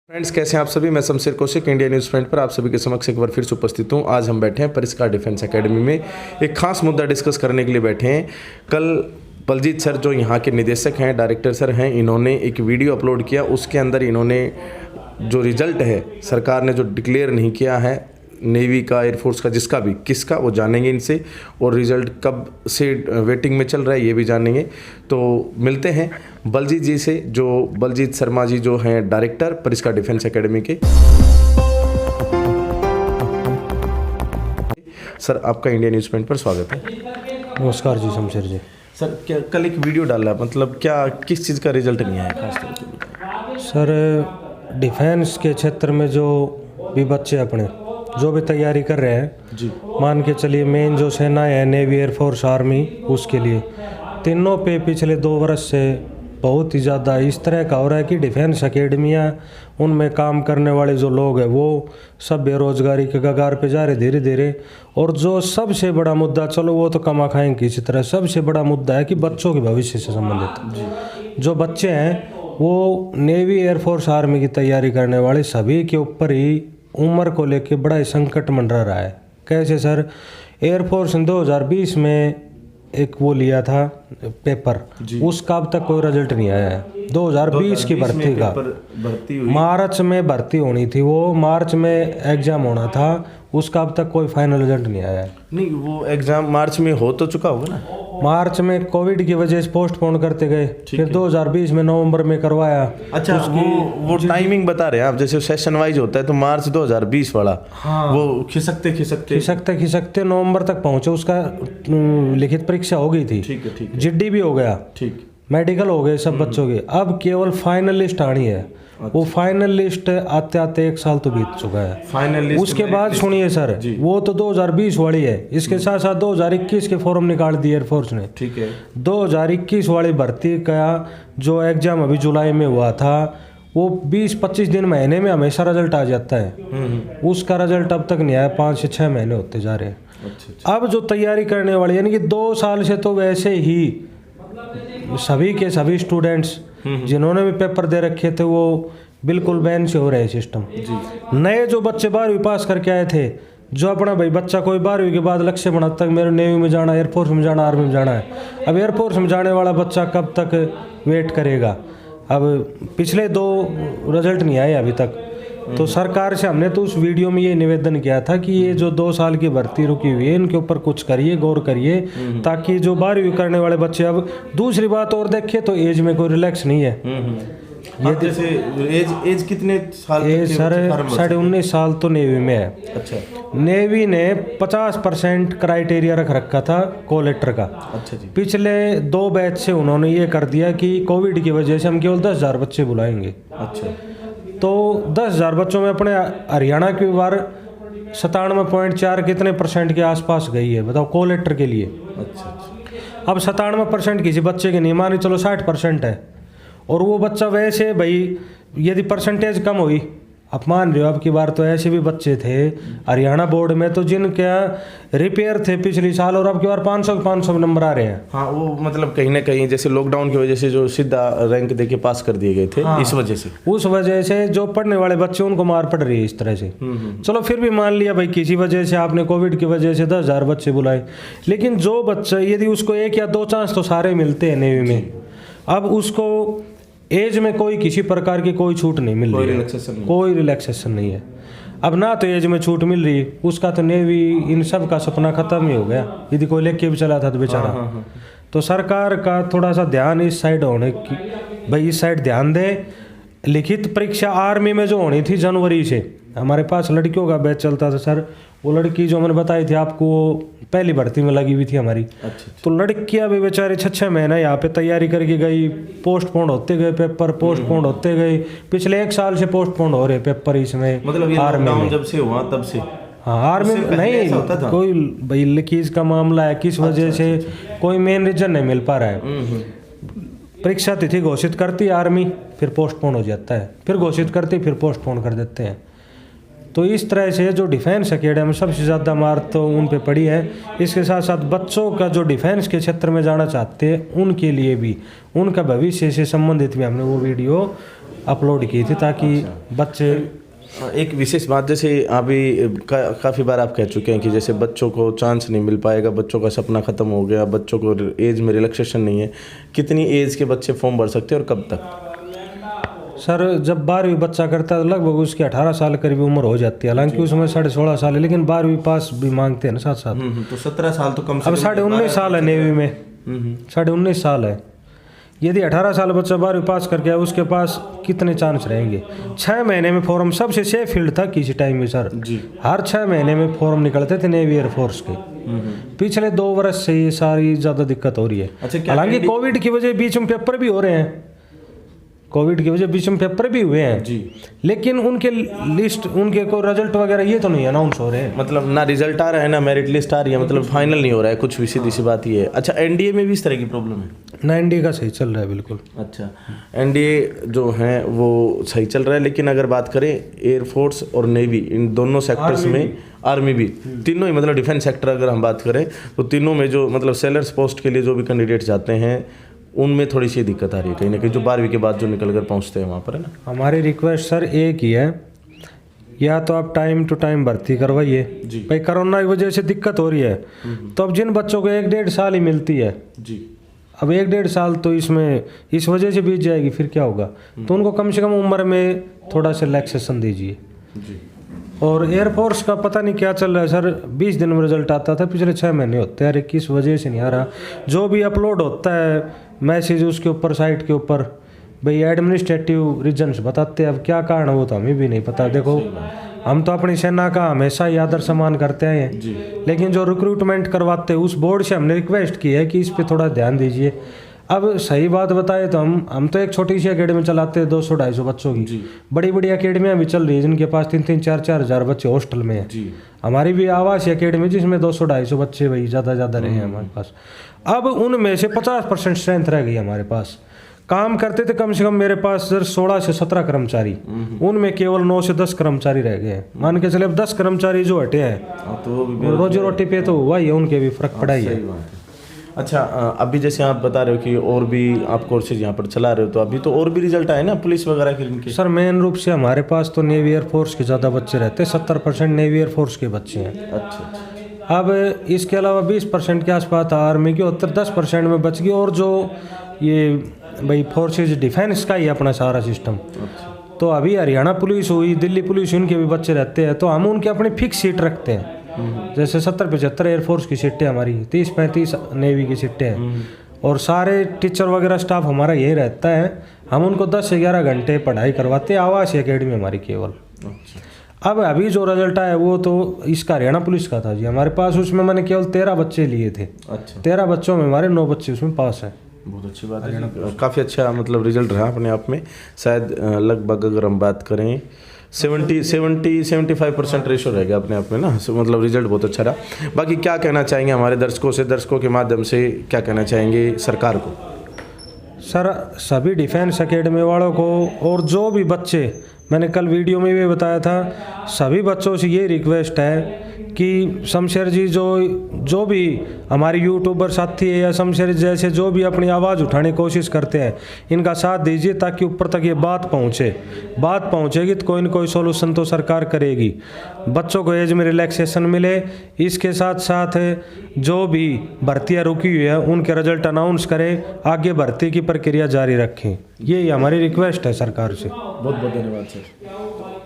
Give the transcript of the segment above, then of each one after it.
Friends, कैसे हैं आप सभी। मैं Shamsher Kaushik India news front पर आप सभी के समक्ष एक बार फिर से उपस्थित हूं। आज हम बैठे हैं परिष्कार डिफेंस एकेडमी में एक खास मुद्दा डिस्कस करने के लिए बैठे हैं। कल बलजीत सर जो यहाँ के निदेशक हैं, डायरेक्टर सर हैं, इन्होंने एक वीडियो अपलोड किया। उसके अंदर इन्होंने जो रिजल्ट है सरकार ने जो डिक्लेयर नहीं किया है नेवी का, एयरफोर्स का, जिसका भी किसका, वो जानेंगे इनसे। और रिजल्ट कब से वेटिंग में चल रहा है ये भी जानेंगे। तो मिलते हैं बलजीत जी से, जो बलजीत शर्मा जी जो हैं डायरेक्टर परिष्कार डिफेंस एकेडमी के। सर, आपका इंडिया न्यूज़ पॉइंट पर स्वागत है। नमस्कार जी शमशेर जी। सर, क्या कल एक वीडियो डाला, मतलब क्या किस चीज़ का रिजल्ट नहीं आया खास तौर पर? सर, डिफेंस के क्षेत्र में जो भी बच्चे अपने जो भी तैयारी कर रहे हैं जी, मान के चलिए मेन जो सेना है, नेवी, एयरफोर्स, आर्मी, उसके लिए तीनों पे पिछले 2 वर्ष से बहुत ही ज़्यादा इस तरह का हो रहा है कि डिफेंस एकेडमियाँ, उनमें काम करने वाले जो लोग हैं वो सब बेरोजगारी के कगार पे जा रहे धीरे धीरे। और जो सबसे बड़ा मुद्दा, चलो वो तो कमा खाएंगे किसी तरह, सबसे बड़ा मुद्दा है कि बच्चों के भविष्य से संबंधित जो बच्चे हैं वो नेवी, एयरफोर्स, आर्मी की तैयारी करने वाले सभी के ऊपर ही उम्र को लेके बड़ा ही संकट मंडरा रहा है। कैसे सर? एयरफोर्स ने 2020 में एक वो लिया था पेपर, उसका अब तक कोई रिजल्ट नहीं आया है। 2020 की भर्ती का मार्च में भर्ती होनी थी, वो मार्च में एग्ज़ाम होना था, उसका अब तक कोई फाइनल रिजल्ट नहीं आया है। नहीं, वो एग्ज़ाम मार्च में हो तो चुका होगा ना। मार्च में कोविड की वजह से पोस्टपोन करते गए, फिर 2020 में नवंबर में करवाया। अच्छा, वो टाइमिंग बता रहे हैं आप, जैसे सेशन वाइज होता है तो मार्च 2020 वाला। हाँ, वो खिसकते नवंबर तक पहुंचे। उसका लिखित परीक्षा हो गई थी, ठीक है, जिड्डी भी हो गया, ठीक, मेडिकल हो गए सब बच्चों के। अब केवल फाइनल लिस्ट आनी है। वो फाइनल लिस्ट आते आते 1 साल तो बीत चुका है। फाइनल लिस्ट उसके बाद सुनिए सर, वो तो 2020 वाली है, इसके साथ साथ 2021 के फॉर्म निकाल दिए एयरफोर्स ने। ठीक है, 2021 वाली भर्ती का जो एग्जाम अभी जुलाई में हुआ था, वो 20-25 दिन महीने में हमेशा रिजल्ट आ जाता है। उसका रिजल्ट अब तक नहीं आया, 5 से 6 महीने होते जा रहे हैं। अच्छा। अब जो तैयारी करने वाले, यानी कि 2 साल से तो वैसे ही सभी के सभी स्टूडेंट्स जिन्होंने भी पेपर दे रखे थे वो बिल्कुल बैन से हो रहे सिस्टम। नए जो बच्चे 12वीं पास करके आए थे, जो अपना भाई बच्चा कोई 12वीं के बाद लक्ष्य बनाता है मेरे नेवी में जाना, एयरफोर्स में जाना, आर्मी में जाना है, अब एयरफोर्स में जाने वाला बच्चा कब तक वेट करेगा? अब पिछले 2 रिजल्ट नहीं आए अभी तक। तो सरकार से हमने तो उस वीडियो में ये निवेदन किया था कि ये जो 2 साल की भर्ती रुकी हुई है इनके ऊपर कुछ करिए, गौर करिए, ताकि जो 12वीं करने वाले बच्चे, अब दूसरी बात और देखें तो एज में कोई रिलैक्स नहीं है। ये जैसे एज कितने साल? एज सर 19.5 साल तो नेवी में है। अच्छा। नेवी ने 50% क्राइटेरिया रख रखा था कोलेक्टर का। अच्छा जी। पिछले 2 बैच से उन्होंने ये कर दिया कि कोविड की वजह से हम केवल 10,000 बच्चे बुलाएंगे। अच्छा। तो 10,000 बच्चों में अपने हरियाणा की बार 97.4 कितने % के आसपास गई है, बताओ, कोलेक्टर के लिए। अच्छा। अब 97% किसी बच्चे के नहीं, माने चलो 60% है, और वो बच्चा वैसे भाई यदि परसेंटेज कम हुई, आप मान रहे हो, अब की बार तो ऐसे भी बच्चे थे हरियाणा बोर्ड में तो जिनके रिपेयर थे पिछली साल, और अब की बार 500 नंबर आ रहे हैं। हाँ, वो मतलब कहीं ना कहीं जैसे लॉकडाउन की वजह से जो सीधा रैंक देके पास कर दिए गए थे। हाँ, इस वजह से जो पढ़ने वाले बच्चे उनको मार पड़ रही है इस तरह से। चलो फिर भी मान लिया भाई किसी वजह से आपने कोविड की वजह से 10,000 बच्चे बुलाए, लेकिन जो बच्चा यदि उसको 1 या 2 चांस तो सारे मिलते हैं नेवी में, अब उसको एज में कोई किसी प्रकार की कोई छूट नहीं मिल रही है, कोई रिलैक्सेशन नहीं है। अब ना तो एज में छूट मिल रही, उसका तो नेवी इन सब का सपना खत्म ही हो गया, यदि कोई लेके भी चला था तो बेचारा। तो सरकार का थोड़ा सा ध्यान इस साइड होने की, भाई इस साइड ध्यान दे। लिखित परीक्षा आर्मी में जो होनी थी जनवरी से, हमारे पास लड़कियों का बैच चलता था सर, वो लड़की जो मैंने बताई थी आपको, पहली भर्ती में लगी हुई थी हमारी। अच्छा। तो लड़कियां भी बेचारे 6-6 महीने यहाँ पे तैयारी करके गई, पोस्टपोन होते गए पेपर, पोस्टपोन होते गए, पिछले 1 साल से पोस्टपोन हो रहे पेपर इसमें। मतलब आर्मी में जब से हुआ तब से? हाँ, आर्मी में नहीं, कोई भाई लिखीज का मामला है, किस वजह से कोई मेन रीजन नहीं मिल पा रहा है। परीक्षा तिथि घोषित करती है आर्मी, फिर पोस्टपोन हो जाता है, फिर घोषित करती, फिर पोस्टपोन कर देते हैं। तो इस तरह से जो डिफेंस एकेडमी सबसे ज़्यादा मार तो उन पे पड़ी है। इसके साथ साथ बच्चों का जो डिफेंस के क्षेत्र में जाना चाहते हैं उनके लिए भी, उनका भविष्य से संबंधित भी हमने वो वीडियो अपलोड की थी ताकि बच्चे। एक विशेष बात, जैसे अभी काफ़ी बार आप कह चुके हैं कि जैसे बच्चों को चांस नहीं मिल पाएगा, बच्चों का सपना ख़त्म हो गया, बच्चों को एज में रिलैक्सेशन नहीं है, कितनी एज के बच्चे फॉर्म भर सकते हैं और कब तक? सर जब 12वीं बच्चा करता है तो लगभग उसकी 18 साल करीब उम्र हो जाती है, हालांकि उसमें 16.5 साल है, लेकिन 12वीं पास भी मांगते हैं ना साथ साथ। तो 17 साल तो कम से अब कम 19.5 साल है नेवी में, 19.5 साल है। यदि 18 साल बच्चा 12वीं पास करके आए उसके पास कितने चांस रहेंगे? 6 महीने में फॉर्म, सबसे सेफ फील्ड था किसी टाइम में सर जी। हर 6 महीने में फॉर्म निकलते थे नेवी एयरफोर्स के। पिछले 2 वर्ष से ये सारी ज़्यादा दिक्कत हो रही है। हालांकि कोविड की वजह बीच में पेपर भी हो रहे हैं, कोविड की वजह बीच में पेपर भी हुए हैं जी, लेकिन उनके लिस्ट, उनके को रिजल्ट वगैरह ये तो नहीं अनाउंस हो रहे हैं। मतलब ना रिजल्ट आ रहा है ना मेरिट लिस्ट आ रही है, मतलब फाइनल नहीं हो रहा है कुछ भी, सीधी सी बात ये है। अच्छा, एनडीए में भी इस तरह की प्रॉब्लम है? ना, एनडीए का सही चल रहा है बिल्कुल। अच्छा, एनडीए जो है वो सही चल रहा है, लेकिन अगर बात करें एयरफोर्स और नेवी, इन दोनों सेक्टर्स में, आर्मी भी, तीनों ही मतलब डिफेंस सेक्टर अगर हम बात करें तो तीनों में जो मतलब सेलर्स पोस्ट के लिए जो भी कैंडिडेट जाते हैं उनमें थोड़ी सी दिक्कत आ रही है कहीं ना कहीं, जो 12वीं के बाद जो निकल कर पहुँचते हैं वहाँ पर, है ना। हमारी रिक्वेस्ट सर एक ही है, या तो आप टाइम टू टाइम भर्ती करवाइए भाई, कोरोना की वजह से दिक्कत हो रही है, तो अब जिन बच्चों को 1-1.5 साल ही मिलती है जी, अब 1-1.5 साल तो इसमें इस वजह से बीत जाएगी, फिर क्या होगा? तो उनको कम से कम उम्र में थोड़ा सा रिलैक्सेशन दीजिए जी। और एयरफोर्स का पता नहीं क्या चल रहा है सर, 20 दिन में रिजल्ट आता था, पिछले 6 महीने होते हैं, अरे किस वजह से नहीं आ रहा? जो भी अपलोड होता है मैसेज उसके ऊपर, साइट के ऊपर, भाई एडमिनिस्ट्रेटिव रीजन्स बताते हैं, अब क्या कारण हो तो हमें भी नहीं पता। देखो हम तो अपनी सेना का हमेशा ही आदर सम्मान करते हैं, लेकिन जो रिक्रूटमेंट करवाते हैं उस बोर्ड से हमने रिक्वेस्ट की है कि इस पर थोड़ा ध्यान दीजिए। अब सही बात बताए तो हम तो एक छोटी सी अकेडमी चलाते हैं 200-250 बच्चों की, बड़ी बड़ी अकेडमियाँ भी चल रही है जिनके पास 3-4 हज़ार बच्चे हॉस्टल में हैं। हमारी भी आवासीय अकेडमी जिसमें 200-250 बच्चे वही ज़्यादा रहे हैं हमारे पास। अब उनमें से 50% स्ट्रेंथ रह गई हमारे पास। काम करते थे कम से कम मेरे पास सर 16 से 17 कर्मचारी, उनमें केवल 9 से 10 कर्मचारी रह गए हैं। मान के चले अब 10 कर्मचारी जो हटे हैं तो रोजी रोटी पे तो हुआ ही है, उनके भी फर्क पड़ा ही है। अच्छा, अभी जैसे आप बता रहे हो कि और भी आप कोर्सेज यहाँ पर चला रहे हो, तो अभी तो और भी रिजल्ट आए ना पुलिस वगैरह के इनके? सर मेन रूप से हमारे पास तो नेवी एयरफोर्स के ज़्यादा बच्चे रहते हैं, 70% नेवी एयरफोर्स के बच्चे हैं। अच्छा। अब इसके अलावा 20% के आसपास आर्मी की, 10% में बच गई, और जो ये भाई फोर्सेज डिफेंस का ही अपना सारा सिस्टम। तो अभी हरियाणा पुलिस हुई, दिल्ली पुलिस, उनके भी बच्चे रहते हैं, तो हम उनके अपनी फिक्स सीट रखते हैं। जैसे 70-75 एयरफोर्स की सीटें हमारी, 30-35 नेवी की सीटें हैं, और सारे टीचर वगैरह स्टाफ हमारा यही रहता है। हम उनको 10 से 11 घंटे पढ़ाई करवाते हैं, आवासीय अकेडमी हमारी केवल। अब अभी जो रिजल्ट आया वो तो इसका हरियाणा पुलिस का था जी हमारे पास, उसमें मैंने केवल 13 बच्चे लिए थे। अच्छा। 13 बच्चों में हमारे 9 बच्चे उसमें पास हैं। बहुत अच्छी बात है, काफ़ी अच्छा मतलब रिजल्ट रहा अपने आप में। शायद लगभग अगर हम बात करें 70-75% रेशो रहेगा अपने आप में ना, मतलब रिजल्ट बहुत अच्छा रहा। बाकी क्या कहना चाहेंगे हमारे दर्शकों के माध्यम से, क्या कहना चाहेंगे सरकार को? सर सभी डिफेंस एकेडमी वालों को, और जो भी बच्चे, मैंने कल वीडियो में भी बताया था, सभी बच्चों से ये रिक्वेस्ट है कि शमशेर जी जो भी हमारे यूट्यूबर साथी है या शमशेर जैसे जो भी अपनी आवाज़ उठाने की कोशिश करते हैं, इनका साथ दीजिए ताकि ऊपर तक ये बात पहुँचेगी तो कोई न कोई सोल्यूशन तो सरकार करेगी, बच्चों को एज में रिलैक्सेशन मिले। इसके साथ साथ जो भी भर्तियाँ रुकी हुई है उनके रिजल्ट अनाउंस करें, आगे भर्ती की प्रक्रिया जारी रखें, यही हमारी रिक्वेस्ट है सरकार से। बहुत बहुत धन्यवाद सर।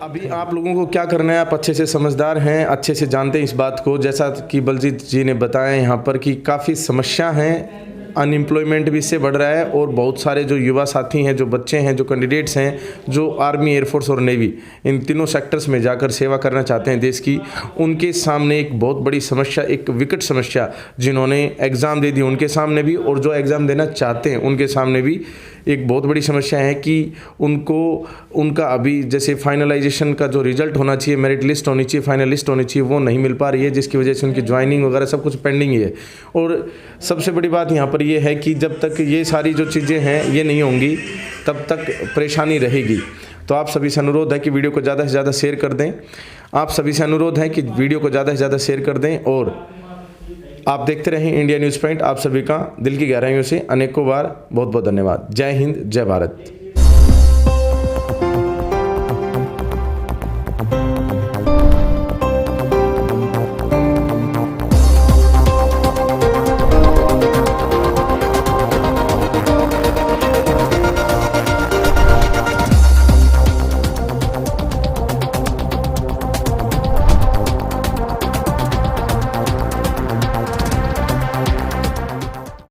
अभी आप लोगों को क्या करना है, आप अच्छे से समझदार हैं, अच्छे से जानते हैं इस बात को, जैसा कि बलजीत जी ने बताया यहाँ पर कि काफ़ी समस्या हैं, अनएम्प्लॉयमेंट भी इससे बढ़ रहा है, और बहुत सारे जो युवा साथी हैं, जो बच्चे हैं, जो कैंडिडेट्स हैं, जो आर्मी, एयरफोर्स और नेवी, इन तीनों सेक्टर्स में जाकर सेवा करना चाहते हैं देश की, उनके सामने एक बहुत बड़ी समस्या, एक विकट समस्या, जिन्होंने एग्ज़ाम दे दी उनके सामने भी, और जो एग्ज़ाम देना चाहते हैं उनके सामने भी एक बहुत बड़ी समस्या है कि उनका अभी जैसे फाइनलाइजेशन का जो रिजल्ट होना चाहिए, मेरिट लिस्ट होनी चाहिए, फाइनल लिस्ट होनी चाहिए, वो नहीं मिल पा रही है, जिसकी वजह से उनकी ज्वाइनिंग वगैरह सब कुछ पेंडिंग ही है। और सबसे बड़ी बात यहाँ पर ये है कि जब तक ये सारी जो चीज़ें हैं ये नहीं होंगी तब तक परेशानी रहेगी। तो आप सभी से अनुरोध है कि वीडियो को ज़्यादा से ज़्यादा शेयर कर दें। आप सभी से अनुरोध है कि वीडियो को ज़्यादा से ज़्यादा शेयर कर दें और आप देखते रहें इंडिया न्यूज़ पॉइंट। आप सभी का दिल की गहराइयों से अनेकों बार बहुत बहुत धन्यवाद। जय हिंद, जय भारत।